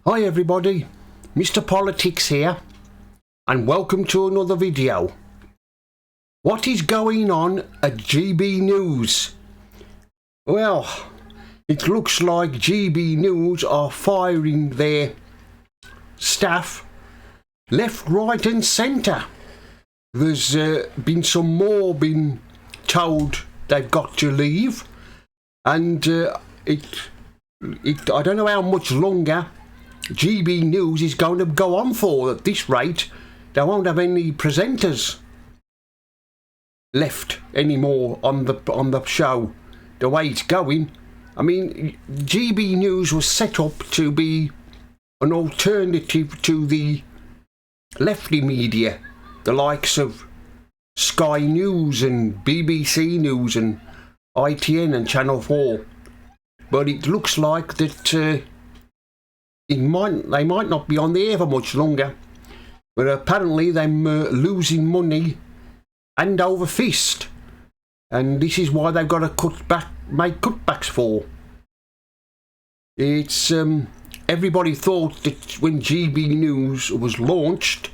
Hi everybody, Mr. Politics here, and welcome to another video. What is going on at GB News? Well, it looks like GB News are firing their staff left, right and centre. There's been some more been told they've got to leave, and I don't know how much longer GB News is going to go on for. At this rate, they won't have any presenters left anymore on the show. The way it's going, I mean, GB News was set up to be an alternative to the lefty media, the likes of Sky News and BBC News and ITN and Channel 4. But it looks like that they might not be on the air for much longer, but apparently they're losing money hand over fist, and this is why they've got to make cutbacks for. It's everybody thought that when GB News was launched,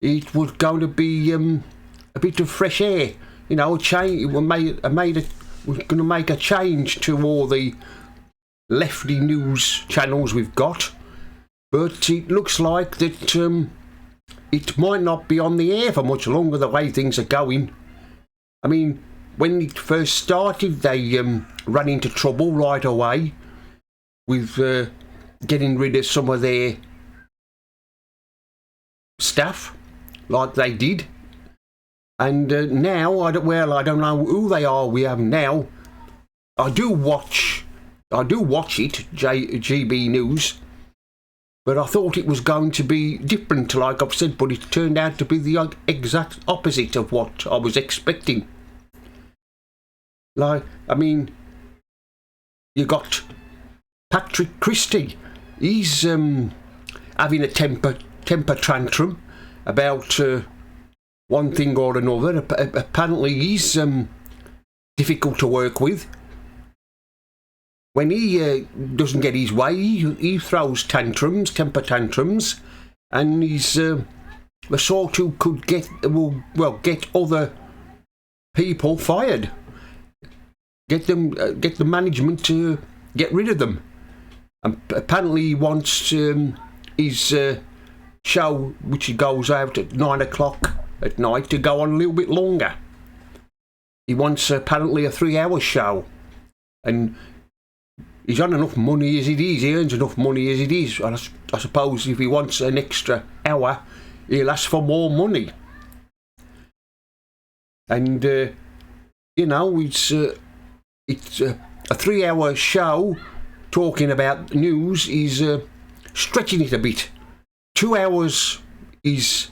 it was going to be a bit of fresh air, you know, a change. We're going to make a change to all the lefty news channels we've got. But it looks like that it might not be on the air for much longer the way things are going. I mean, when it first started, they ran into trouble right away with getting rid of some of their staff, like they did. And now, I don't know who they are we have now. I do watch it, GB News. But I thought it was going to be different, like I've said, but it turned out to be the exact opposite of what I was expecting. Like, I mean, you got Patrick Christie. He's having a temper tantrum about one thing or another. Apparently he's difficult to work with. When he doesn't get his way, he throws temper tantrums, and he's the sort who could get other people fired, get the management to get rid of them. And apparently he wants his show, which he goes out at 9 o'clock at night, to go on a little bit longer. He wants apparently a 3-hour show, and he's on enough money as it is. He earns enough money as it is. And I suppose if he wants an extra hour, he'll ask for more money. And you know, it's a 3-hour show talking about news is stretching it a bit. 2 hours is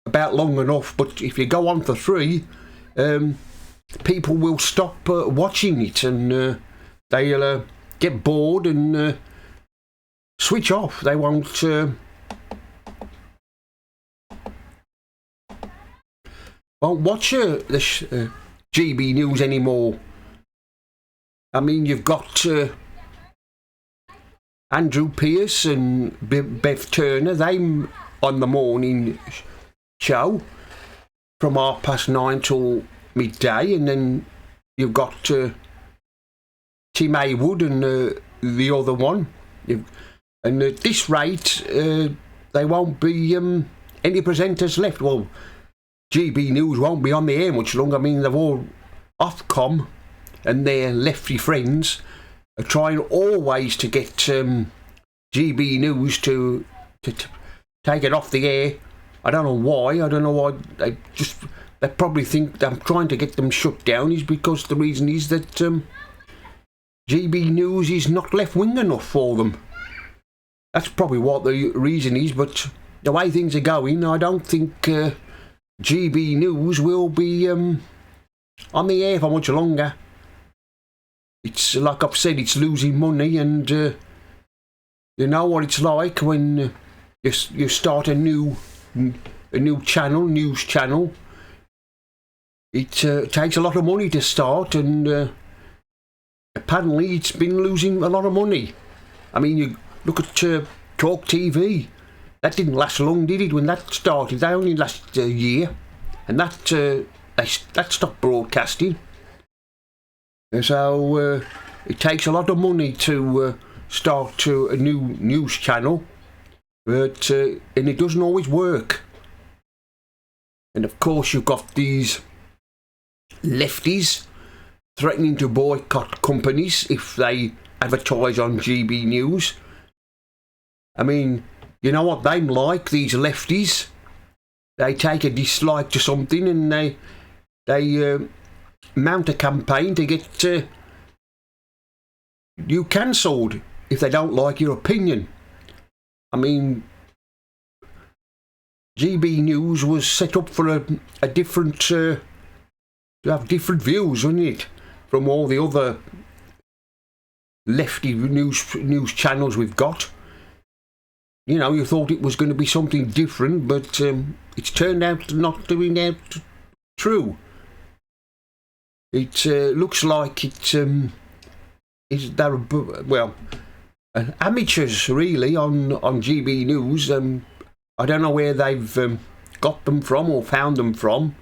about long enough, but if you go on for 3, people will stop watching it, and they'll get bored and switch off. They won't watch the GB News anymore. I mean, you've got Andrew Pierce and Bev Turner. They're on the morning show from 9:30 till midday, and then you've got Tim Haywood and the other one. And at this rate, there won't be any presenters left. Well, GB News won't be on the air much longer. I mean, they've all Ofcom and their lefty friends are trying always to get GB News to take it off the air. I don't know why. They probably think I'm trying to get them shut down is because the reason is that GB News is not left-wing enough for them. That's probably what the reason is, but the way things are going, I don't think GB News will be on the air for much longer. It's like I've said, it's losing money, and you know what it's like when you start a new news channel. It takes a lot of money to start, and apparently it's been losing a lot of money. I mean, you look at Talk TV. That didn't last long, did it? When that started, they only lasted a year, and that stopped broadcasting. So it takes a lot of money to start a new news channel, but and it doesn't always work. And of course, you've got these lefties threatening to boycott companies if they advertise on GB News. I mean, you know what they're like, these lefties? They take a dislike to something and they mount a campaign to get you cancelled if they don't like your opinion. I mean, GB News was set up for a different to have different views, wasn't it, from all the other lefty news channels we've got. You know, you thought it was going to be something different, but it's turned out not to be true. It looks like they're amateurs really on GB News. I don't know where they've got them from or found them from.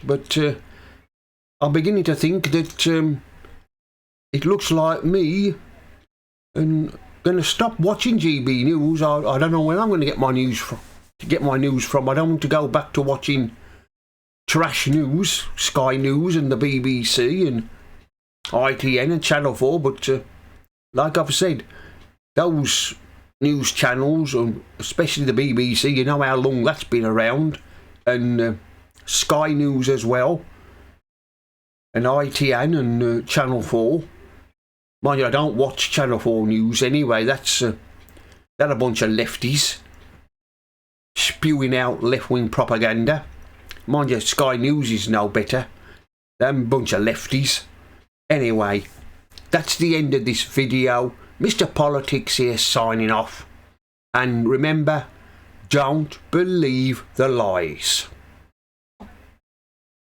But I'm beginning to think that it looks like me and going to stop watching GB News. I don't know where I'm going to get my news from. I don't want to go back to watching trash news, Sky News and the BBC and ITN and Channel 4. But like I've said, those news channels, and especially the BBC, you know how long that's been around, and Sky News as well, and ITN and Channel 4. Mind you, I don't watch Channel 4 News anyway. They're a bunch of lefties spewing out left-wing propaganda. Mind you, Sky News is no better. Them bunch of lefties. Anyway, that's the end of this video. Mr. Politics here signing off. And remember, don't believe the lies.